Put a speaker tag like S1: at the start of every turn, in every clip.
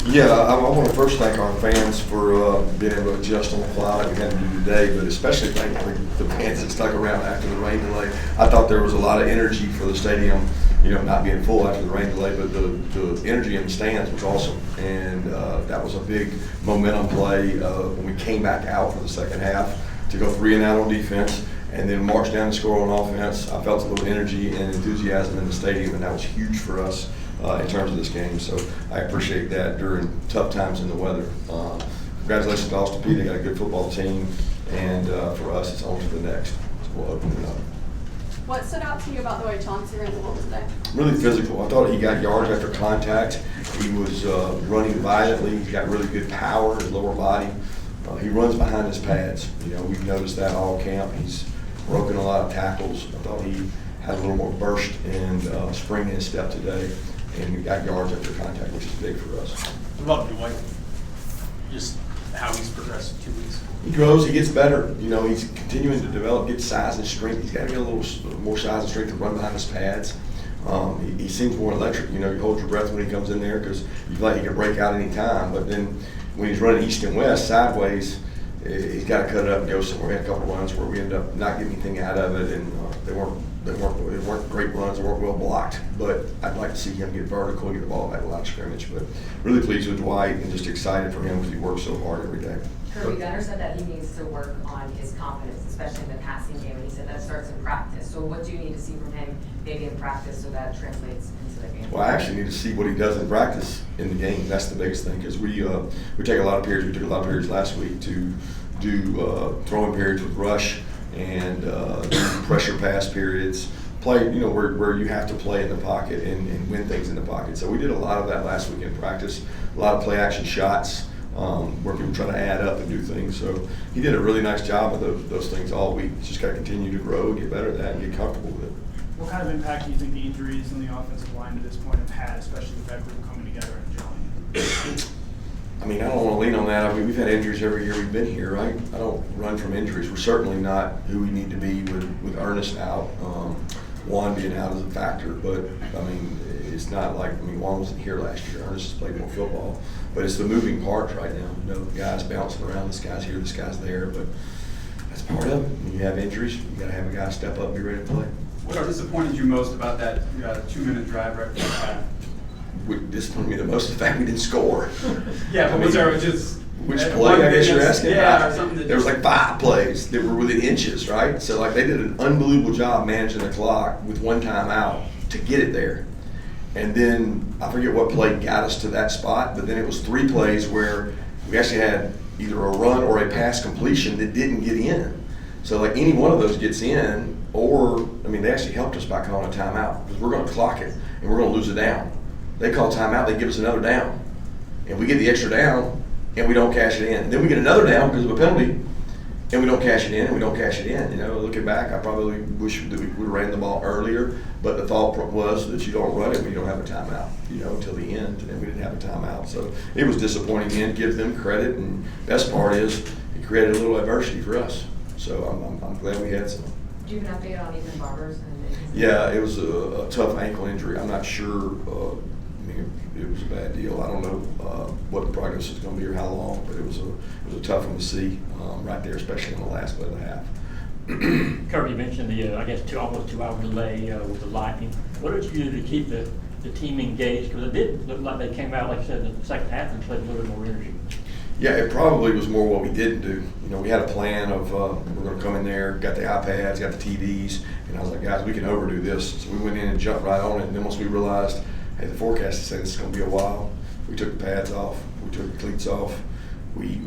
S1: Yeah, I want to first thank our fans for being able to adjust on the fly like we had to do today, but especially thank the fans that stuck around after the rain delay. I thought there was a lot of energy for the stadium, not being full after the rain delay, but the energy in the stands was awesome. And that was a big momentum play when we came back out for the second half to go 3 and out on defense and then march down and score on offense. I felt a little energy and enthusiasm in the stadium, and that was huge for us in terms of this game. So I appreciate that during tough times in the weather. Congratulations to Austin Peay. They got a good football team, and for us, it's on to the next. So we'll open it up.
S2: What stood out to you about the way Chauncey ran the ball today?
S1: Really physical. I thought he got yards after contact. He was running violently. He's got really good power in his lower body. He runs behind his pads. We've noticed that all camp. He's broken a lot of tackles. I thought he had a little more burst and spring in his step today, and he got yards after contact, which is big for us.
S3: What about Dwight? Just how he's progressed in 2 weeks.
S1: He grows, he gets better. He's continuing to develop, get size and strength. He's got to get a little more size and strength to run behind his pads. He seems more electric. You hold your breath when he comes in there because you feel like he can break out any time. But then when he's running east and west sideways, he's got to cut it up and go somewhere. We had a couple of runs where we ended up not getting anything out of it, and they weren't great runs. They weren't well blocked. But I'd like to see him get vertical and get the ball back in a lot of scrimmage. But really pleased with Dwight and just excited for him because he works so hard every day.
S4: Kirby Gunner said that he needs to work on his confidence, especially in the passing game, and he said that starts in practice. So what do you need to see from him maybe in practice so that translates into the game?
S1: Well, I actually need to see what he does in practice in the game. That's the biggest thing because we take a lot of periods. We took a lot of periods last week to do throwing periods with rush and do pressure pass periods. Play, where you have to play in the pocket and win things in the pocket. So we did a lot of that last week in practice. A lot of play action shots. Where people try to add up and do things. So he did a really nice job of those things all week. He's just got to continue to grow, get better at that, and get comfortable with it.
S5: What kind of impact do you think the injuries in the offensive line to this point have had, especially with that group coming together and gelling?
S1: I don't want to lean on that. We've had injuries every year we've been here, right? I don't run from injuries. We're certainly not who we need to be with Ernest out. Juan being out is a factor, but it's not like Juan wasn't here last year. Ernest has played more football, but it's the moving parts right now. The guys bouncing around. This guy's here, this guy's there, but that's part of it. When you have injuries, you got to have a guy step up, and be ready to play.
S6: What disappointed you most about that 2-minute drive right before the half?
S1: What disappointed me the most is the fact we didn't score.
S6: Yeah, but was there just
S1: which play? I guess you're asking.
S6: Yeah, or something.
S1: There was like 5 plays that were within inches, right? So they did an unbelievable job managing the clock with 1 timeout to get it there. And then I forget what play got us to that spot, but then it was 3 plays where we actually had either a run or a pass completion that didn't get in. So any one of those gets in, or they actually helped us by calling a timeout because we're going to clock it and we're going to lose it down. They call timeout, they give us another down, and we get the extra down and we don't cash it in. And then we get another down because of a penalty, and we don't cash it in, and we don't cash it in. Looking back, I probably wish that we would have ran the ball earlier, but the thought was that you don't run it when you don't have a timeout, until the end, and we didn't have a timeout. So it was disappointing in, give them credit, and best part is it created a little adversity for us. So I'm glad we had some.
S4: Do you have an update on Ethan Barber's?
S1: Yeah, it was a tough ankle injury. I'm not sure. It was a bad deal. I don't know what the prognosis is going to be or how long, but it was a tough one to see right there, especially in the last play of the half.
S7: Kirby, you mentioned the almost 2-hour delay with the lightning. What did you do to keep the team engaged? Because it did look like they came out, like you said, in the second half and played a little bit more energy.
S1: Yeah, it probably was more what we didn't do. We had a plan of we're going to come in there, got the iPads, got the TVs, and I was like, guys, we can overdo this. So we went in and jumped right on it. And then once we realized, hey, the forecast is saying this is going to be a while, we took the pads off, we took the cleats off, we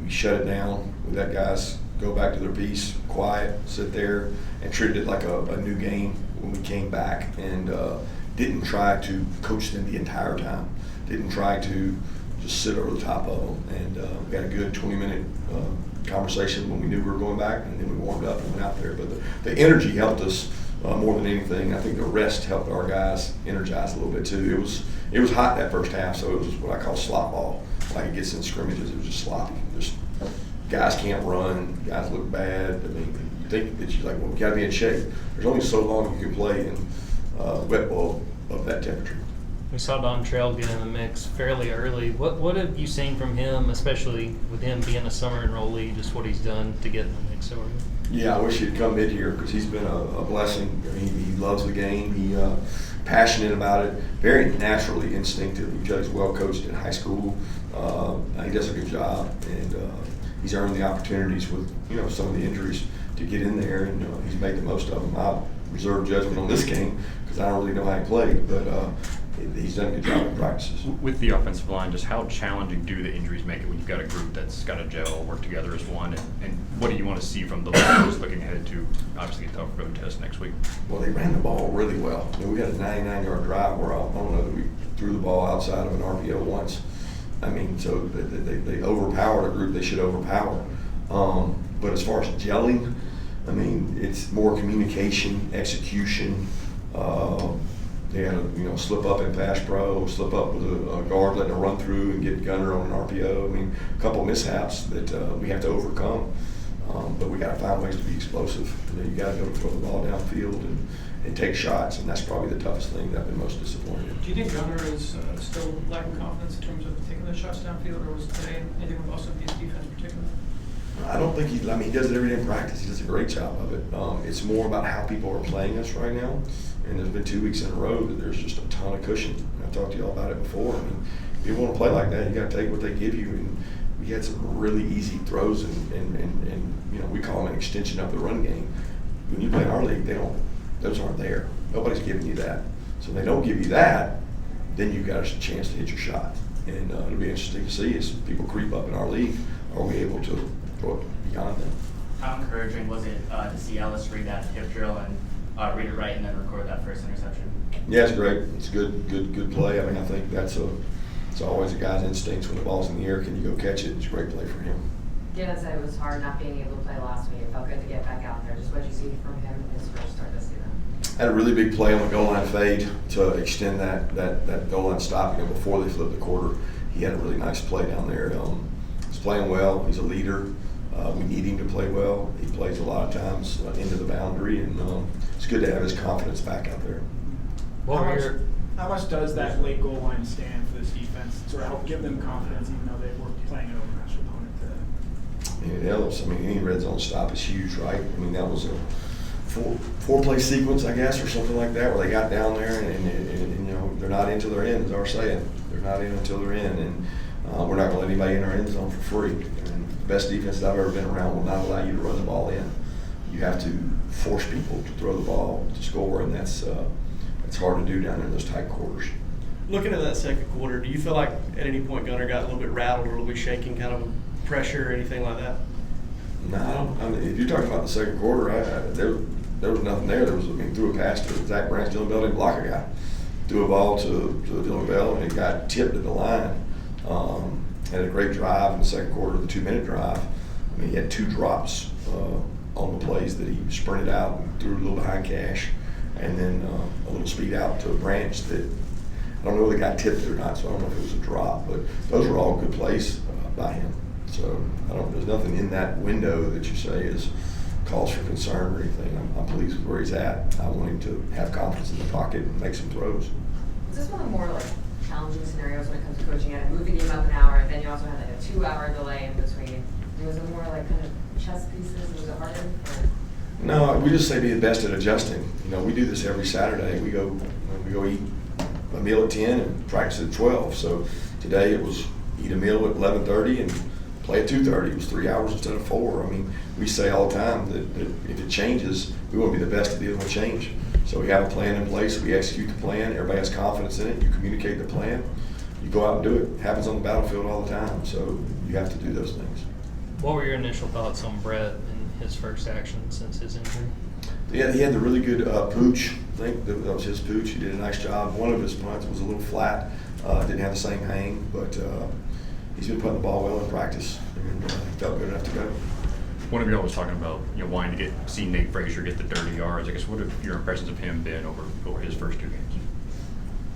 S1: shut it down. We let guys go back to their piece, quiet, sit there, and treated it like a new game when we came back, and didn't try to coach them the entire time. Didn't try to just sit over the top of them, and we had a good 20-minute conversation when we knew we were going back, and then we warmed up and went out there. But the energy helped us more than anything. I think the rest helped our guys energize a little bit too. It was hot that first half, so it was what I call slop ball. Like it gets in scrimmages, it was just sloppy. Just guys can't run, guys look bad. You think that you're like, well, we got to be in shape. There's only so long you can play in wet ball of that temperature.
S8: We saw Dontrell get in the mix fairly early. What have you seen from him, especially with him being a summer enrollee, just what he's done to get in the mix so early?
S1: Yeah, I wish he'd come mid here because he's been a blessing. He loves the game. He passionate about it, very naturally instinctive. You can tell he's well coached in high school. He does a good job, and he's earned the opportunities with some of the injuries to get in there, and he's made the most of them. I'll reserve judgment on this game because I don't really know how he played, but he's done a good job in practices.
S9: With the offensive line, just how challenging do the injuries make it when you've got a group that's got to gel, work together as one, and what do you want to see from the players looking ahead to obviously a tough road test next week?
S1: Well, they ran the ball really well. We had a 99-yard drive where I don't know that we threw the ball outside of an RPO once. I mean, so they overpowered a group they should overpower. But as far as gelling, I mean, it's more communication, execution. They had a slip up in pass pro, slip up with a guard letting a run through and get gunner on an RPO. I mean, a couple of mishaps that we have to overcome. But we got to find ways to be explosive. You got to be able to throw the ball downfield and take shots, and that's probably the toughest thing that I've been most disappointed in.
S10: Do you think Gunner is still lacking confidence in terms of taking the shots downfield, or was today anything with Austin Peay's defense particularly?
S1: I don't think he does it every day in practice. He does a great job of it. It's more about how people are playing us right now. And there's been 2 weeks in a row that there's just a ton of cushion. I've talked to y'all about it before. I mean, if you want to play like that, you got to take what they give you. And we had some really easy throws, and we call them an extension of the run game. When you play in our league, those aren't there. Nobody's giving you that. So when they don't give you that, then you've got a chance to hit your shot. And it'll be interesting to see as people creep up in our league, are we able to throw it beyond them.
S11: How encouraging was it to see Ellis read that hip drill and read it right and then record that first interception?
S1: Yeah, it's great. It's good play. I mean, I think it's always a guy's instincts when the ball's in the air. Can you go catch it? It's a great play for him.
S4: Given that it was hard not being able to play last week, it felt good to get back out there. Just what you see from him in his first start this season.
S1: Had a really big play on the goal line fade to extend that goal line stop. Before they flipped the quarter, he had a really nice play down there. He's playing well. He's a leader. We need him to play well. He plays a lot of times into the boundary, and it's good to have his confidence back out there.
S5: How much does that late goal line stand for this defense to help give them confidence, even though they were playing an overmatched opponent today?
S1: It helps. I mean, any red zone stop is huge, right? I mean, that was a four-play sequence, I guess, or something like that, where they got down there and they're not in till they're in, is our saying. They're not in until they're in, and we're not going to let anybody in our end zone for free. And the best defense that I've ever been around will not allow you to run the ball in. You have to force people to throw the ball to score, and that's hard to do down there in those tight quarters.
S12: Looking at that second quarter, do you feel like at any point Gunner got a little bit rattled or a little bit shaking, kind of pressure or anything like that?
S1: No, I mean, if you're talking about the second quarter, there was nothing there. Threw a pass to Zach Branch, Dylan Bell didn't block a guy. Threw a ball to Dylan Bell, and it got tipped at the line. Had a great drive in the second quarter, the 2-minute drive. I mean, he had 2 drops on the plays that he sprinted out and threw a little behind cash, and then a little speed out to a Branch that I don't know if the guy tipped it or not, so I don't know if it was a drop, but those were all good plays by him. So there's nothing in that window that you say is cause for concern or anything. I'm pleased with where he's at. I want him to have confidence in the pocket and make some throws.
S4: Is this one of the more challenging scenarios when it comes to coaching it? Moving game up an hour, and then you also had a 2-hour delay in between. Was it more kind of chess pieces? Was it harder?
S1: No, we just say be the best at adjusting. We do this every Saturday. We go eat a meal at 10 and practice at 12. So today it was eat a meal at 11:30 and play at 2:30. It was 3 hours instead of 4. I mean, we say all the time that if it changes, we want to be the best at dealing with change. So we have a plan in place. We execute the plan. Everybody has confidence in it. You communicate the plan. You go out and do it. It happens on the battlefield all the time. So you have to do those things.
S8: What were your initial thoughts on Brett and his first action since his injury?
S1: Yeah, he had the really good pooch. I think that was his pooch. He did a nice job. One of his punts was a little flat. Didn't have the same hang, but he's been putting the ball well in practice, and he felt good enough to go.
S9: One of y'all was talking about wanting to see Nate Frazier get the dirty yards. I guess what have your impressions of him been over his first 2 games?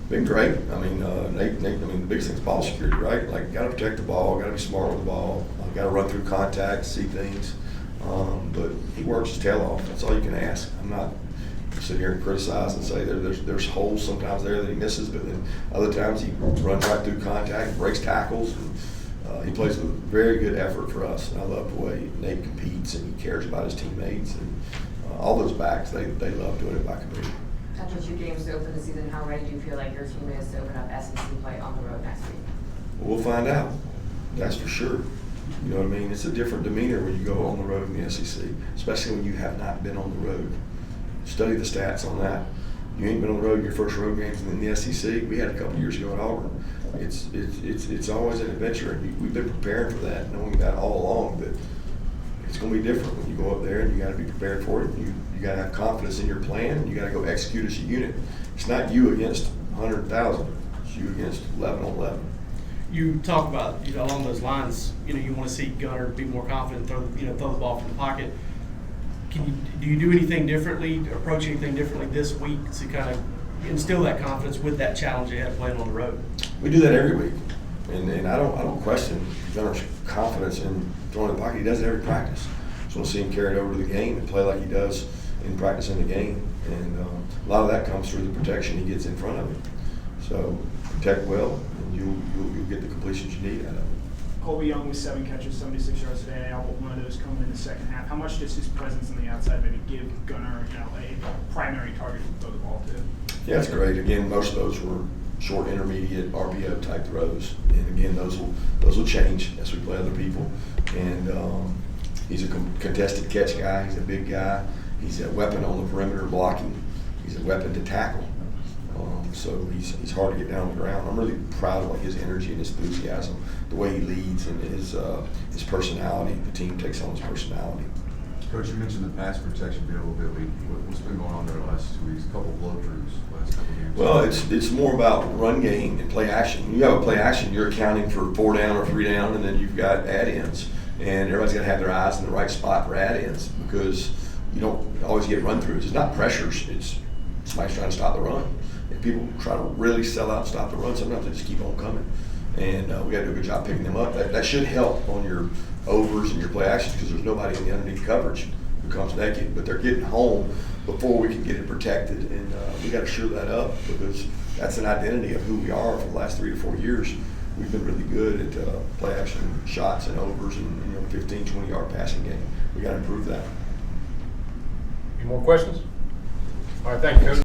S1: Been great. I mean, Nate. I mean, the biggest thing is ball security, right? Like, got to protect the ball, got to be smart with the ball, got to run through contact, see things. But he works his tail off. That's all you can ask. I'm not sit here and criticize and say there's holes sometimes there that he misses, but then other times he runs right through contact, breaks tackles, and he plays with very good effort for us. And I love the way Nate competes and he cares about his teammates, and all those backs, they love doing it by committee.
S4: After 2 games to open the season, how ready do you feel like your team is to open up SEC play on the road next week?
S1: We'll find out. That's for sure. You know what I mean? It's a different demeanor when you go on the road in the SEC, especially when you have not been on the road. Study the stats on that. You ain't been on the road in your first road games in the SEC. We had a couple years ago at Auburn. It's always an adventure, and we've been preparing for that, knowing that all along. But it's going to be different when you go up there, and you got to be prepared for it. You got to have confidence in your plan, and you got to go execute as a unit. It's not you against 100,000. It's you against 11 on 11.
S12: You talk about, along those lines, you want to see Gunner be more confident, throw the ball from the pocket. Do you do anything differently, approach anything differently this week to kind of instill that confidence with that challenge you have playing on the road?
S1: We do that every week, and I don't question Gunner's confidence in throwing the pocket. He does it every practice. Just want to see him carry it over to the game and play like he does in practice in the game. And a lot of that comes through the protection he gets in front of him. So protect well, and you'll get the completions you need out of it.
S5: Colby Young with 7 catches, 76 yards today. One of those coming in the second half. How much does his presence on the outside maybe give Gunner, a primary target to throw the ball to?
S1: Yeah, it's great. Again, most of those were short, intermediate RPO type throws, and again, those will change as we play other people. And he's a contested catch guy. He's a big guy. He's a weapon on the perimeter blocking. He's a weapon to tackle. So he's hard to get down on the ground. I'm really proud of his energy and his enthusiasm, the way he leads, and his personality. The team takes on his personality.
S13: Coach, you mentioned the pass protection being a little bit weak. What's been going on there the last 2 weeks? A couple blow-throughs last couple games.
S1: Well, it's more about run game and play action. When you have a play action, you're accounting for 4 down or 3 down, and then you've got add-ins. And everybody's got to have their eyes in the right spot for add-ins, because you don't always get run-throughs. It's not pressures. It's somebody's trying to stop the run. If people try to really sell out and stop the run, sometimes they just keep on coming. And we got to do a good job picking them up. That should help on your overs and your play actions, because there's nobody in the underneath coverage who comes naked. But they're getting home before we can get it protected. And we got to shore that up, because that's an identity of who we are for the last 3 to 4 years. We've been really good at play action shots and overs and 15, 20-yard passing game. We got to improve that.
S14: Any more questions? All right, thank you, Coach.